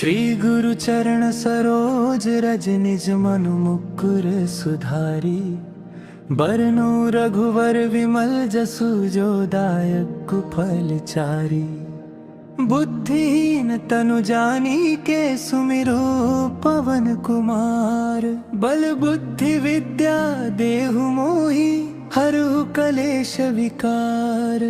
श्री गुरु चरण सरोज रज निज मनु मुकुर सुधारी। बरनु रघुवर विमल जसु जो दायक फल चारी। बुद्धिहीन तनु जानी के सुमिरो पवन कुमार। बल बुद्धि विद्या देहु मोहि हरहु कलेश विकार।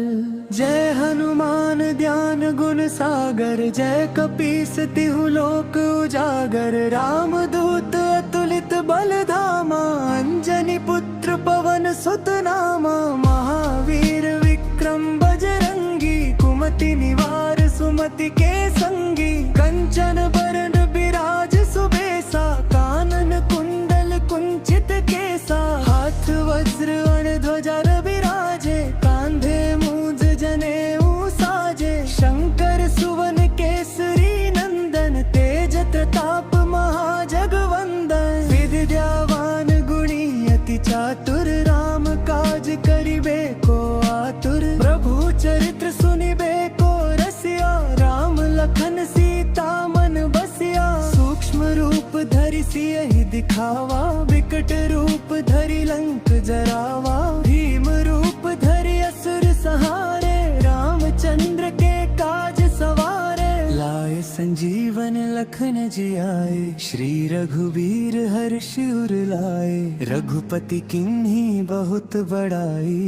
जय हनुमान ज्ञान गुण सागर जय कपीस तिहु लोक उजागर। राम दूत अतुलित बल धामा अंजनी पुत्र पवन सुत नामा। महावीर विक्रम बजरंगी कुमति निवार सुमति के संगी। कंचन बरन बिराज सुबेसा कानन कुंडल कुंचित केसा। हाथ वज्र ध्वजा बिराजे कांधे मूंज जनेऊ साजे। शंकर सुवन केसरी नंदन तेज प्रताप महाजगवंदन। विद्यावान गुणी अति चातुर राम काज करिबे को आतुर। प्रभु चरित्र सुनिबे को रसिया राम लखन सीता मन बसिया। सूक्ष्म रूप धरि सियहि दिखावा विकट रूप धरि लंक जरावा। भीम रूप धरि असुर संहारे रामचंद्र के काज सवारे। लाए संजीवन लखन जियाए श्री रघुवीर हर्ष उर लाए। रघुपति किन्हीं बहुत बड़ाई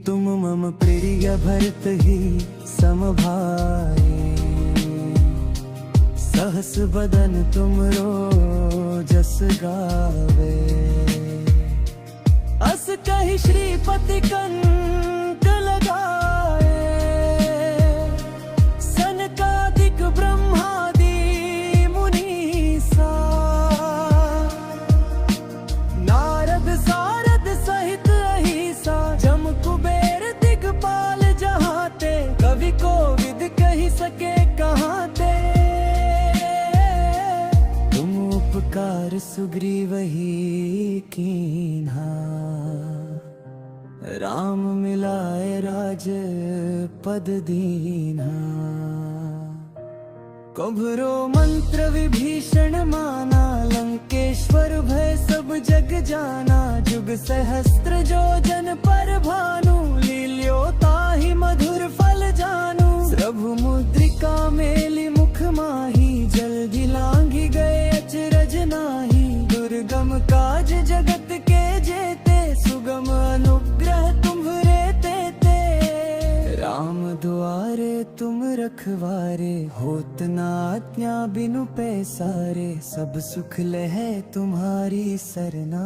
तुम मम प्रिय भरत ही समभाई। सहस बदन तुमरो जस गावे। अस कहि श्रीपति कंठ लगाए। सनकादिक ब्रह्मादि मुनीसा। नारद सारद सहित अहिसा। जम कुबेर दिगपाल जहाते। कवि कोविद कहि सके कहाते। तुम उपकार सुग्रीवहि कीन्हा। राम मिलाए राज पद दीन्हा। कभरो मंत्र विभीषण माना। लंकेश्वर भय सब जग जाना। जुग सहस्त्र जो जन पर भानु। लील्यो ताहि मधुर फल जानू। प्रभु मुद्रिका मेलि मुख माही। जल्दी लांघि गए अचरज नाही। दुर्गम काज जगत के जेते। सुगम अनुग्रह तुम्हरे तेते। राम दुआरे तुम रखवारे। होत न आज्ञा बिनु पैसारे। सब सुख लहै तुम्हारी सरना।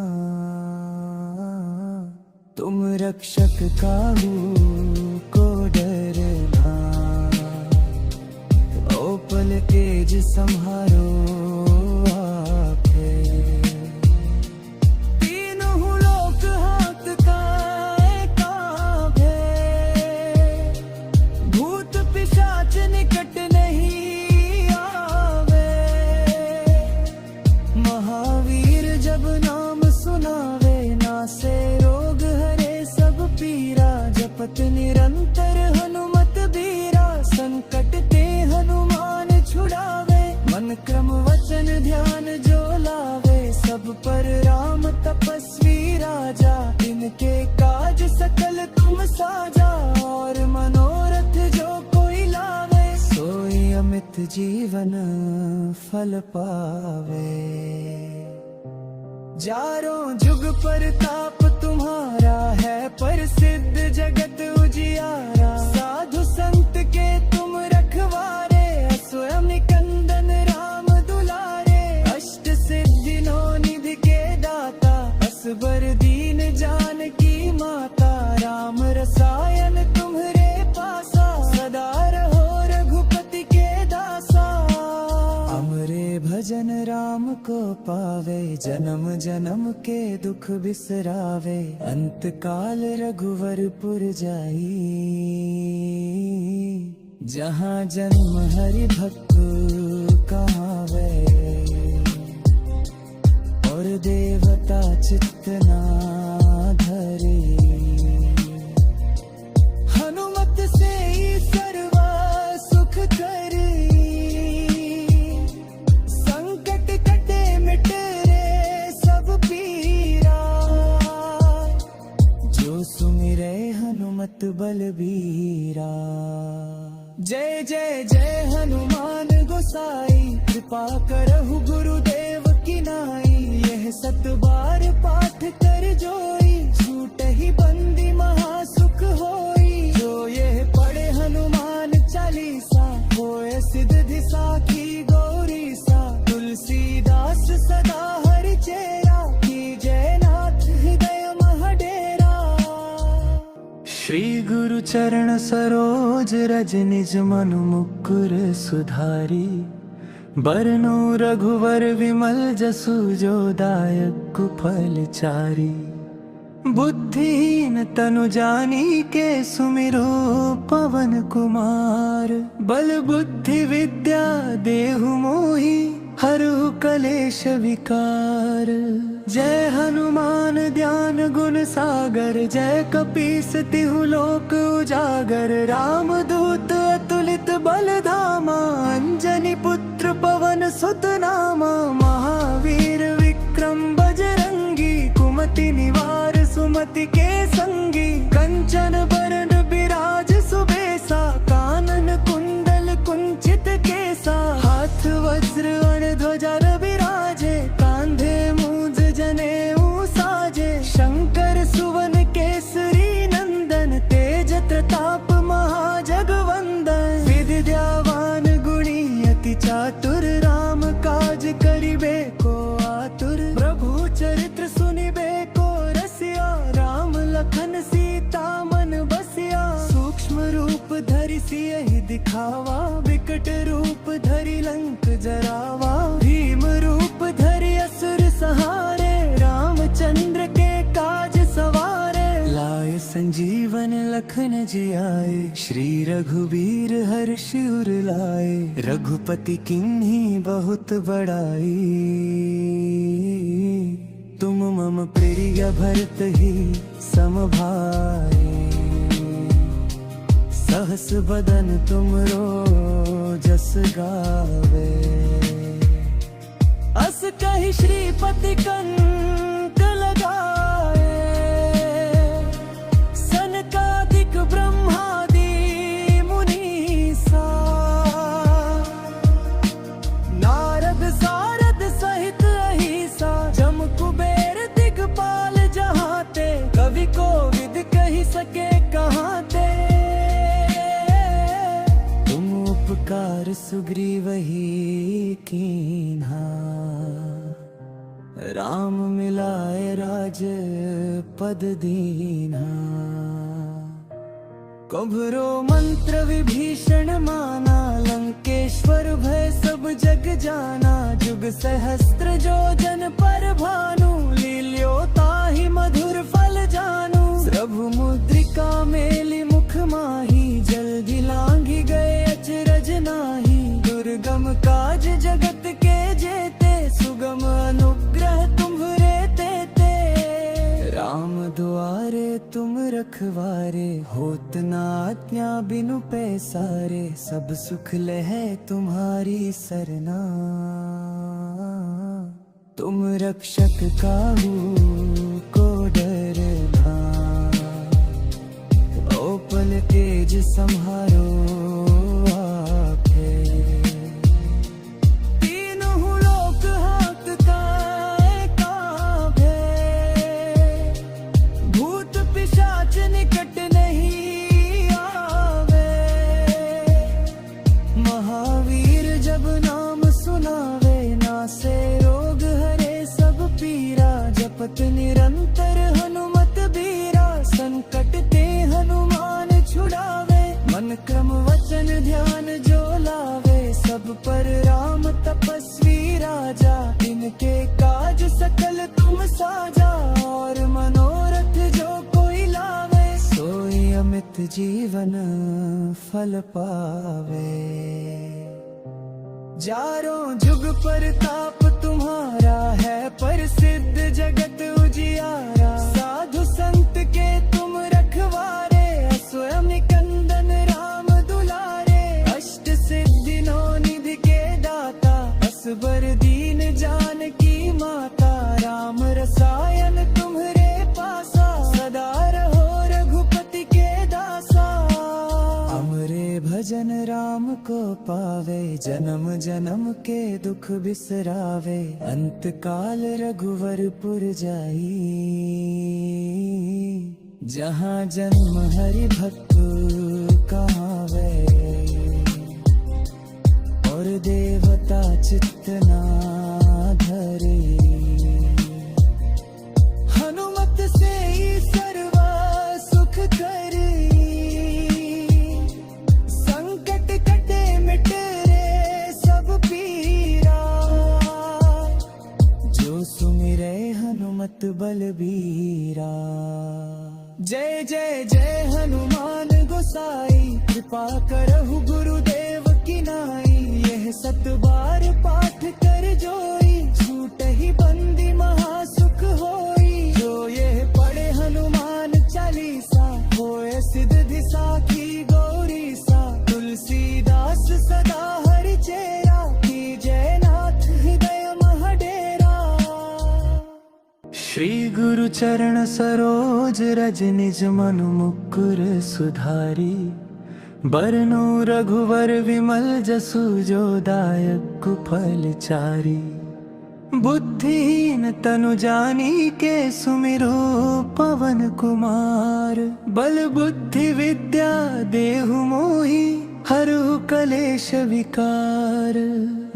तुम रक्षक काहू को डरना। ओ पल तेज सम्हारो आपे। तीनों लोक हाथ काए काबे। भूत पिशाच निकट नहीं आवे। महावीर जब नाम सुनावे। नासे रोग हरे सब पीरा। जपत निरंतर हनुमत बीरा। संकट ते हनुमान छुड़ावे। मन क्रम वचन ध्यान जो लावे। सब पर राम तपस्वी राजा। इनके काज सकल तुम साजा। और मनोरथ जो कोई लावे। सोई अमित जीवन फल पावे। चारों जुग परताप तुम्हारा है। प्रसिद्ध जगत उजियारा। साधु संत के तुम रखवारे। स्वयं निकंदन राम दुलारे। अष्ट सिद्धि नौ निधि के दाता। असबर दीन जानकी माता। राम रसायन तुम्हरे पासा। सदा रहो रघुपति के दासा। हमरे भजन राम को पावे। जन्म जन्म के दुख बिसरावे। अंत काल रघुवरपुर जाई। जहाँ जन्म हरि भक्त कहावे। और देवता चित्त ना धरे। हनुमत से ही सर्व सुख करे। जय जय जय हनुमान गोसाई, कृपा करहु गुरुदेव की नाई। यह 7 बार पाठ कर जोई, छूट ही बंदी महासुख होई। जो यह पढ़े हनुमान चालीसा, होए सिद्धि साखी गौरी सा। तुलसीदास सदा हरि चेरा, की जयनाथ हृदय महडेरा। श्री गुरु चरण सरोज रज, निज मनु मुकुर सुधारी। बरनु रघुवर विमल जसु, जो दायक फल चारी। बुद्धिहीन तनु जानी के, सुमिरो पवन कुमार। बल बुद्धि विद्या देहु मोहि, हरहु कलेश विकार। जय हनुमान ज्ञान गुण सागर, जय कपीस तिहु लोक उजागर। राम दूत अतुलित बल धामा, अंजनी पुत्र पवन सुत नामा। महावीर विक्रम बजरंगी, कुमति निवार सुमति के संगी। कंचन बरन बिराज सुबेसा, कानन कुंडल कुंचित केसा। हाथ वज्र ध्वजा विराजे, कांधे मूंज जनेऊ साजे। शंकर सुवन केसरी नंदन, तेज प्रताप महाजगवंदन। विद्यावान गुणी अति चातुर, राम काज करिबे को आतुर। प्रभु चरित्र सुनिबे को रसिया, राम लखन सीता मन बसिया। सूक्ष्म रूप धरि सियहि दिखावा, विकट रूप धरि लंक जरावा। भीम रूप धरि असुर संहारे, रामचंद्र के काज सवारे। लाए संजीवन लखन जियाए, श्री रघुबीर हर्ष उर लाए। रघुपति किन्हीं बहुत बड़ाई, तुम मम प्रिय भरत ही सम भाई। सहस बदन तुमरो जस गावे, अस कहि श्रीपति कंठ लगाए। सनकादिक ब्रह्मादि मुनीसा, नारद सारद सहित अहिसा। जम कुबेर दिगपाल जहाते, कवि कोविद कहि सके कहाते। तुम उपकार सुग्रीवहि कीन्हा, राम मिलाए राज पद दीन्हा। कभरो मंत्र विभीषण माना, लंकेश्वर भय सब जग जाना। जुग सहस्त्र जो जन पर भानु, लील्यो ताहि मधुर फल जानू। प्रभु मुद्रिका मेलि मुख माही, जल्दी लांघि गए अचरज नाही। दुर्गम काज जगत के जेते, सुगम अनुग्रह तुम्हरे तेते। राम दुआरे तुम रखवारे, होत न आज्ञा बिनु पैसारे। सब सुख लहै तुम्हारी सरना, तुम रक्षक काहू को डरना। ओपल तेज सम्हारो आपे, तीनों लोक हाँकता काँपे। भूत पिशाच निकट नहीं आवे, महावीर जब नाम सुनावे। नासे रोग हरे सब पीरा, जपत निरंतर हनुमत बीरा। संकट ते हनुमान छुड़ावे, मन क्रम वचन ध्यान जो लावे। सब पर राम तपस्वी राजा, इनके काज सकल तुम साजा। और मनोरथ जो कोई लावे, सोई अमित जीवन फल पावे। चारों जुग परताप तुम्हारा है, प्रसिद्ध जगत उजियारा। साधु संत के तुम रखवारे, स्वयं निकंदन राम दुलारे। अष्ट सिद्धि नौ निधि के दाता, असबर दीन जानकी माता। राम रसायन तुम्हरे पासा, सदा रहो रघुपति के दासा। हमरे भजन राम राम को पावे, जन्म जन्म के दुख बिसरावे, अंत काल रघुवरपुर जाई। जहाँ जन्म हरि भक्त कहावे, और देवता चित्त ना धरे। हनुमत से ही सर्व सुख करी, संकट कटे मिटे रे सब पीरा। जो सुमिरे हनुमत बलबीरा। जय जय जय हनुमान गोसाई, कृपा करहु गुरुदेव की नाई। यह 7 बार पाठ कर जोई, छूट ही बंदी महासुख होई। जो यह पढ़े हनुमान चालीसा, होए सिद्धि साखी गौरी सा। तुलसीदास सदा हरि चेरा, की जय नाथ हृदय महडेरा। श्री गुरु चरण सरोज रज निज मनु मुकुर सुधारी। बरनु रघुवर विमल जसु जो दायक कुफल चारी। बुद्धिहीन तनु जानी के सुमिरो पवन कुमार। बल बुद्धि विद्या देहु मोहि, हरहु कलेश विकार।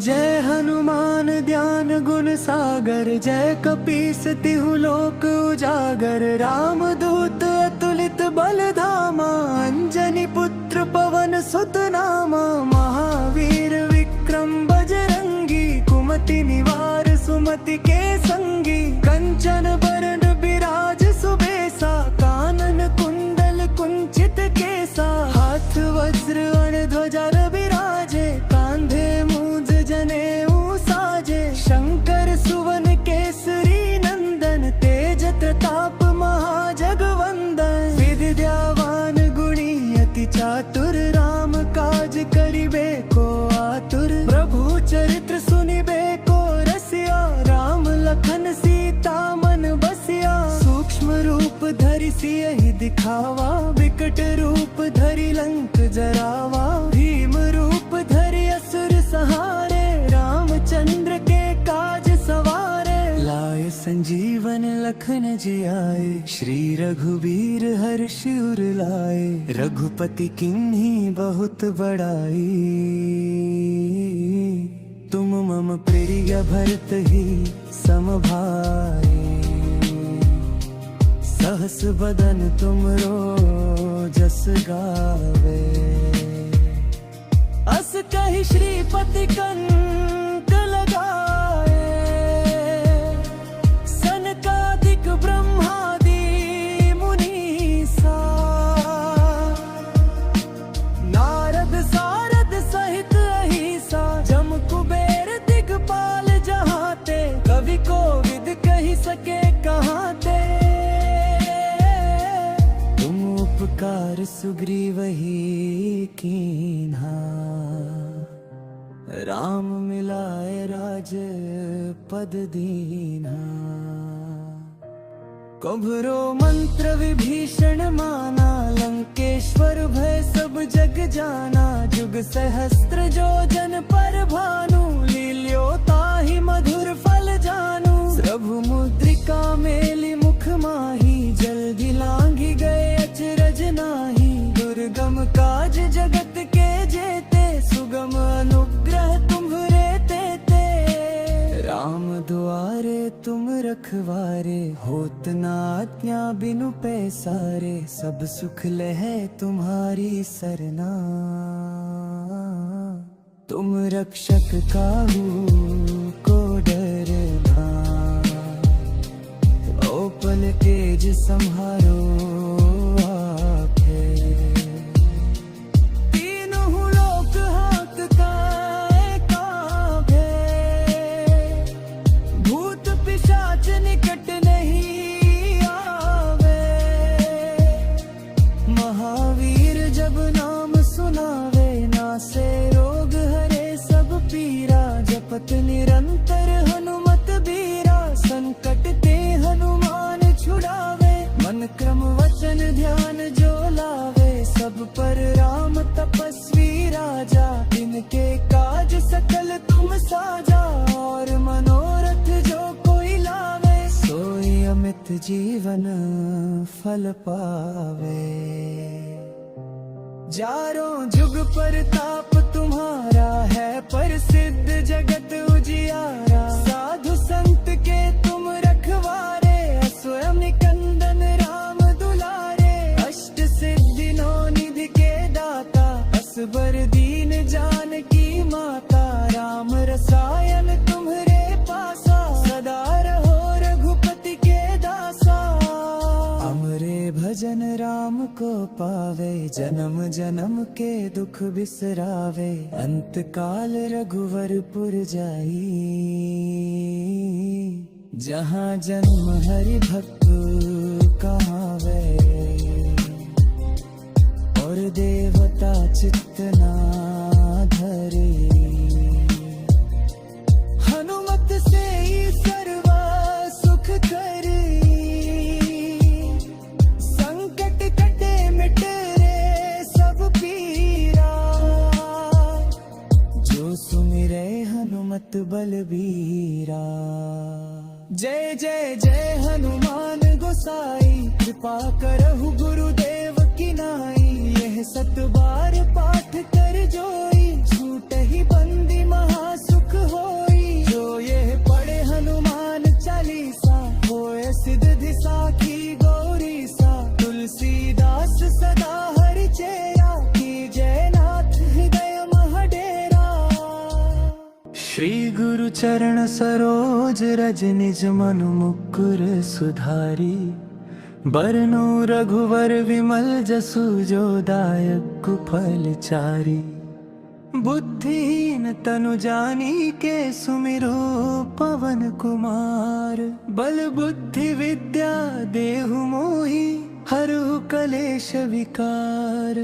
जय हनुमान ज्ञान गुण सागर, जय कपीस तिहु लोक उजागर। राम दूत अतुलित बल धामा, अंजनी पुत्र पवन सुत नामा। महावीर विक्रम बजरंगी, कुमति निवार सुमति के संगी। कंचन बरन बिराज सुबेसा, कानन कुंडल कुंचित केसा। हाथ वज्र ध्वजा विराजे, कांधे मूंज जनेऊ साजे। शंकर सुवन केसरी नंदन, तेज प्रताप महाजगवंदन। विद्यावान गुणी अति चातुर, राम काज करिबे को आतुर। प्रभु चरित्र सुनिबे को रसिया, राम लखन सीता मन बसिया। सूक्ष्म रूप धरि सियहि दिखावा, विकट रूप धरि लंक जरावा। भीम रूप धरि असुर सहारे, रामचंद्र के काज सवारे। लाए संजीवन लखन जियाए, श्री रघुवीर हर्षि उर लाए। रघुपति किन्हीं बहुत बड़ाई, तुम मम प्रिय भरत ही सम भाई। सहस बदन तुमरो जस गावे, अस कहि श्रीपति कंठ लगाए। सनकादिक ब्रह्मादि मुनीसा, नारद सारद सहित अहिसा। जम कुबेर दिगपाल जहाते, कवि कोविद कहि सके कहाते। तुम उपकार सुग्रीवहि कीन्हा, राम मिलाए राज पद दीन्हा। कभरो मंत्र विभीषण माना, लंकेश्वर भय सब जग जाना। जुग सहस्त्र जो जन पर भानु, लील्यो ताहि मधुर फल जानू। प्रभु मुद्रिका मेलि मुख माही, जल्दी लांघि गए अचरज नाही। दुर्गम काज जगत के जेते, सुगम अनुग्रह तुम्हरे तेते। राम दुआरे तुम रखवारे, होत न आज्ञा बिनु पैसारे। सब सुख लहै तुम्हारी सरना, तुम रक्षक काहू को डरना। ओपन तेज संहारो आपे, तीनों लोक हांकता कांपे। भूत पिशाच निकट नहीं आवे, महावीर जब नाम सुनावे। नासे रोग हरे सब पीरा, जपत निरंतर हनुमत बीरा। संकट ते हनुमान छुड़ावे, मन क्रम जीवन फल पावे। चारों जुग प्रताप तुम्हारा है प्रसिद्ध जगत उजियारा। साधु संत के तुम रखवारे, स्वयं निकंदन राम दुलारे। अष्ट सिद्धि नौ निधि के दाता, असबर दीन जानकी माता। राम रसायन तुम्हरे पासा, सदा रहो रघुपति के दासा। अमरे भजन राम को पावे, जन्म जन्म के दुख बिसरावे। अंत काल रघुवरपुर जाई, जहाँ जन्म हरि भक्त कहावे। और देवता चित्त ना धरे, हनुमत से ही सर्व सुख करी। संकट कटे मिटे रे सब पीरा, जो सुमिरे हनुमत बलबीरा। जय जय जय हनुमान गोसाई, कृपा करहु गुरुदेव की नाई। यह सत बार पाठ कर जोई, छूट ही बंदी महासुख होई। जो यह पढ़े हनुमान चालीसा, होए सिद्धि साखी गौरी सा। तुलसीदास सदा हरि चेरा, की जय नाथ हृदय महडेरा। श्री गुरु चरण सरोज रज, निज मनु मुकुर सुधारी। बरनु रघुवर विमल जसु, जो दायक फल चारी। बुद्धिहीन तनु जानी के, सुमिरो पवन कुमार। बल बुद्धि विद्या देहु मोहि, हरहु कलेश विकार।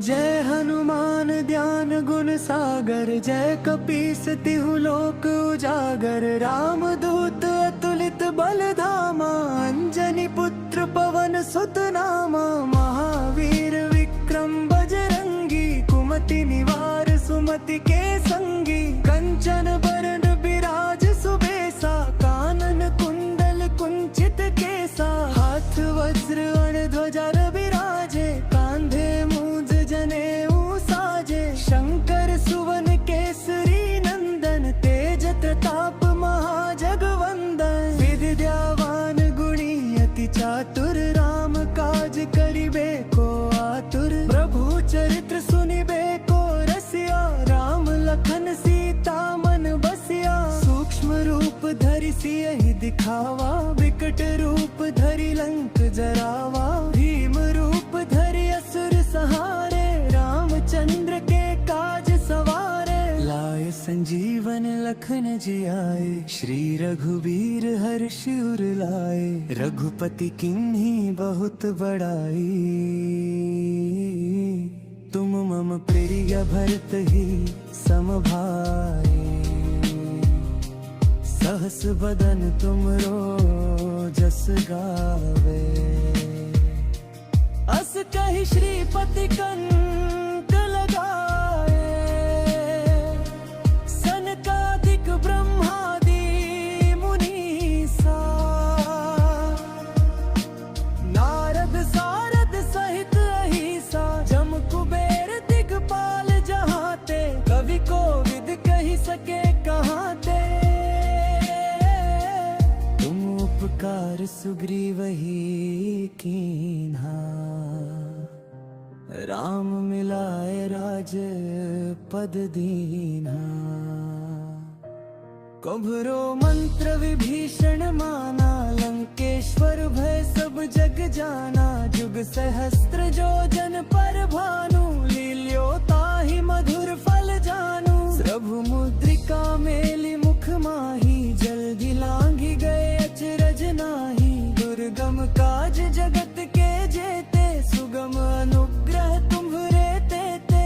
जय हनुमान ज्ञान गुण सागर, जय कपीस तिहु लोक उजागर। राम दूत अतुलित बल धामा, अंजनी पुत्र पवन सुत नामा। महावीर विक्रम बजरंगी, कुमति निवार सुमति के संगी। कंचन बरन बिराज सुबेसा, कानन कुंडल कुंचित केसा। हाथ वज्र ध्वजा विराजे, कांधे मूंज जनेऊ साजे। शंकर सुवन केसरी नंदन, तेज प्रताप महाजगवंदन। विद्यावान गुणी अति चातुर, राम काज करिबे को आतुर। प्रभु चरित्र सुनिबे को रसिया, राम लखन सीता मन बसिया। सूक्ष्म रूप धरि सियहि दिखावा, विकट रूप धरि लंक जरावा। भीम रूप धरि असुर संहारे, रामचंद्र के काज सवारे। लाए संजीवन लखन जियाए, श्री रघुबीर हर्ष उर लाए। रघुपति किन्हीं बहुत बड़ाई, तुम मम प्रिय भरत ही सम भाई। सहस बदन तुमरो जस गावे, अस कहि श्रीपति कंठ लगाए। सनकादिक ब्रह्मादि मुनीसा, नारद सारद सहित अहिसा। जम कुबेर दिगपाल जहाते, कवि कोविद कहि सके कहाते। तुम उपकार सुग्रीवहि कीन्हा, राम मिलाए राज पद दीन्हा। कभरो मंत्र विभीषण माना, लंकेश्वर भय सब जग जाना। जुग सहस्त्र जो जन पर भानु, लील्यो ताहि मधुर फल जानू। प्रभु मुद्रिका मेलि मुख माही, जल्दी लांघि गए अचरज नाही। दुर्गम काज जगत के जेते, सुगम अनुग्रह तुम्हरे तेते।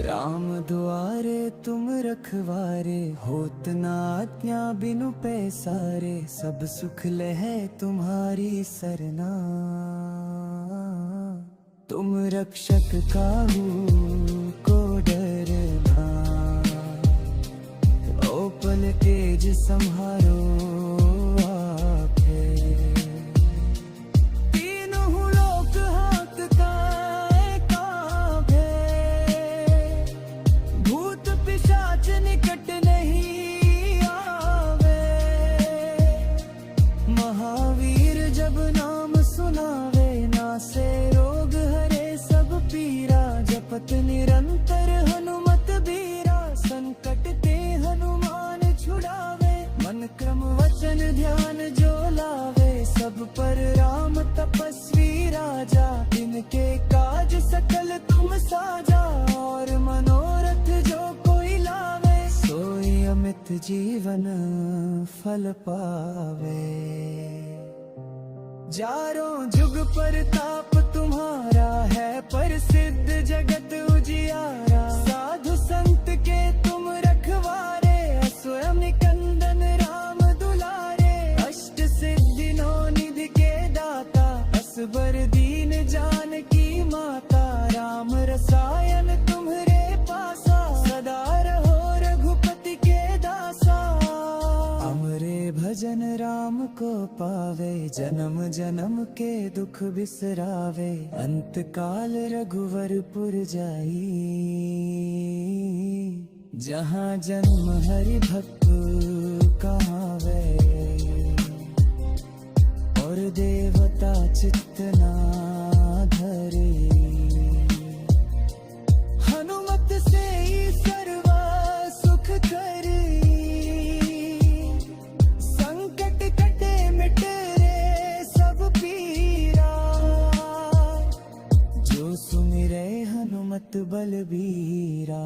राम दुआरे तुम रखवारे, होत न आज्ञा बिनु पैसारे। सब सुख लहै तुम्हारी सरना, तुम रक्षक काहू को डरना। ओपन तेज संहारो आपे, पिशाच निकट नहीं आवे। महावीर जब नाम सुनावे, नासे रोग हरे सब पीरा। जपत निरंतर हनुमत बीरा, संकट ते हनुमान छुड़ावे। मन क्रम वचन ध्यान जो लावे, सब पर राम तपस्वी राजा। इनके काज सकल तुम साजा, और मनोरथ जो कोई लावे। सोई अमित जीवन फल पावे। चारों जुग परताप तुम्हारा है, प्रसिद्ध जगत उजियारा। साधु संत के तुम रखवारे, स्वयं निकंदन राम दुलारे। अष्ट सिद्धि नौ निधि के दाता, असबर दीन जानकी माता। राम रसायन तुम्हरे पासा, सदा रहो रघुपति के दासा। हमरे भजन राम को पावे, जन्म जन्म के दुख बिसरावे। अंत काल रघुवरपुर जाई, जहाँ जन्म हरि भक्त कहावे। और देवता चित्त ना धरे, हनुमत से ही सर्वा सुख करी। संकट कटे मिट रे सब पीरा, जो सुमिरे हनुमत बलबीरा।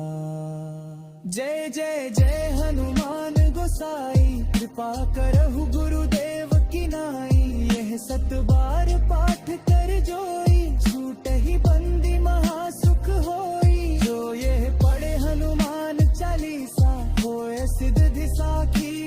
जय जय जय हनुमान गोसाई, कृपा करहु गुरुदेव की नाई। यह सत बार पाठ कर जोई, छूटहि बंदी महासुख होई। जो यह पढ़े हनुमान चालीसा, होए सिद्धि साखी